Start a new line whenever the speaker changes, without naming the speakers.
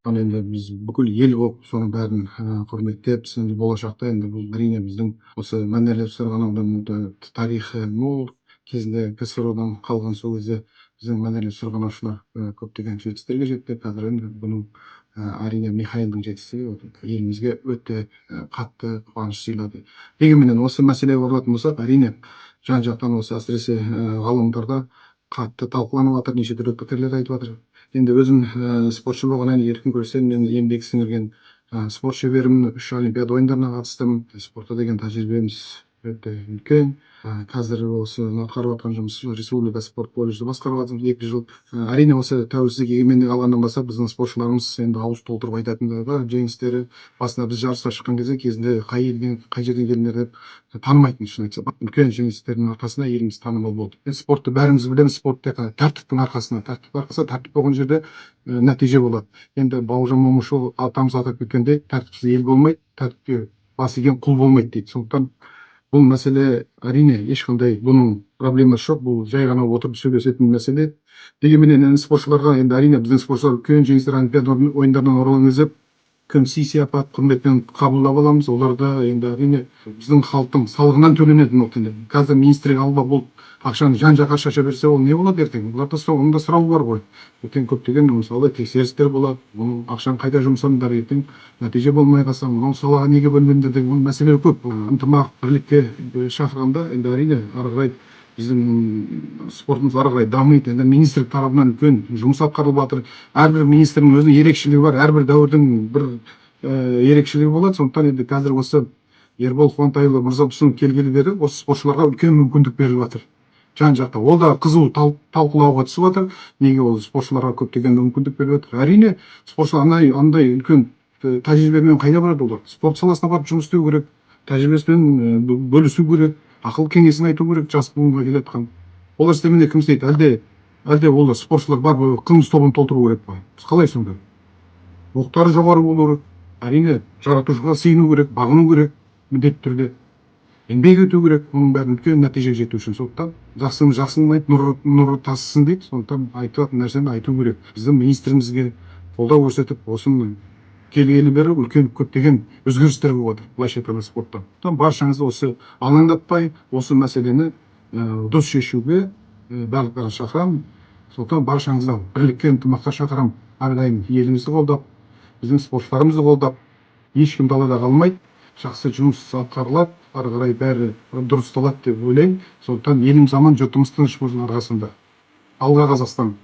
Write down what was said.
Ал енді біз бүкіл ел болып соның бәрін құрметтеп, енді болашақта енді бұл әрине біздің осы мәнерлеп сырғанаудан тарихы мол, кезінде КСРО-дан қалған сол кезде біздің мәнерлеп сырғанаушылар көптеген жетістіктерге жетті. Қазір енді бұның әрине Михаилдың жетістігі елімізге өте қатты қуаныш сыйлады. Дегенменен осы мәселеге оралатын болсақ, әрине жан-жақтан осы әсіресе ғаламторда қатты талқыланып жатыр, неше түрлі пікірлер айтып жатыр. Енді өзім спортшы болғаннан кейін еркін күрестен мен еңбек сіңірген спорт шеберімін. 3 Олимпиада ойындарына қатыстым. Спортта деген тәжірибеміз өте үлкен. Қазір осы атқарып жатқан жұмыс республика спорт колледжді басқарып жатырмыз 2 жыл. Әрине осы тәуелсіздік егемендік алғаннан бастап біздің спортшыларымыз енді ауыз толтырып айтатындығы бар жеңістері. Басында біз жарысқа шыққан кезінде қай елден қай жерден келдіңдер деп танымайтын, шын айтсам. Үлкен жеңістердің арқасында еліміз танымал болды. Спортты бәріміз білеміз, спорт тек қана тәртіптің арқасында. Тәртіп болған жерде нәтиже болады. Енді Бауыржан Момышұлы атамыз атап кеткендей, тәртіпсіз ел болмайды, тәртіпке бас иген құл болмайды дейді. Сондықтан бұл мәселе әрине ешқандай бұның проблемасы жоқ. Бұл жай ғана отырып сөйлесетін мәселе. Дегенменен енді спортшыларға енді әрине біздің спортшылар үлкен жеңістер Олимпиада ойындарынан оралған кезде кім сый-сияпат құрметпен қабылдап аламыз. Оларда енді әрине біздің халықтың салығынан төленетін ол. Қазір министрге алба болып ақшаны жан-жаққа шаша берсе, ол не болады ертең? Оларда оның да сұрауы бар ғой. Ертең көптеген мысалы тексерістер болады. Бұл ақшаны қайда жұмсадыңдар, ертең нәтиже болмай қалса, мынау салаға неге бөлмедіңдер деген мәселелер көп. Ынтымақ, бірлікке шақырғанда енді әрине ары қарай біздің спортымыз ары қарай дамиды. Енді министрлік тарапынан үлкен жұмыс атқарылып жатыр. Әрбір министрдің өзінің ерекшелігі бар. Әрбір дәуірдің бір ерекшелігі болады. Сондықтан енді қазір осы Ербол Қуантайұлы Мырзатұрсынов келгелі бері осы спортшыларға үлкен мүмкіндік беріліп жатыр. Жан-жақта. Ол да қызу талқылауға түсіп жатыр. Неге ол спортшыларға көптеген мүмкіндік беріп жатыр? Әрине, спортшылар андай үлкен тәжірибемен қайда барады олар? Спорт саласына барып жұмыс істеу керек, тәжірибесімен бөлісу керек, ақыл кеңесін айту керек жас буынға келе жатқан. Олар істемейді, кім істейді? Әлде ол спортшылар бар қылмыс тобын толтыру керек па? Қалай сонда? Оқтары жоғары болу керек. Әрине, жаратушыға сыйыну керек, бағыну керек міндетті түрде. Еңбек ету керек, оның бәрін үлкен нәтижеге жету үшін. Сондықтан жақсының жақсының айт, нұры тасысын дейді. Сондықтан айтылатын нәрсені айту керек. Біздің министрімізге қолдау көрсетіп, осының келгелі бері үлкен көптеген өзгерістер болып жатыр, былайша айтқанда спортта. Баршаңызды осы алаңдатпай, осы мәселені дұрыс шешуге барлықтарын шақырамын. Сондықтан баршаңызды бірлікке, ынтымаққа шақырамын. Әрдайым елімізді қолдап, біздің спортшыларымызды қолдап, ешкім далада қалмайды. Жақсы жұмыс атқарылады, ары қарай бәрі дұрысталады деп ойлаймын. Сондықтан еліміз аман, жұртымыз тыныш болсын арқасында. Алға Қазақстан!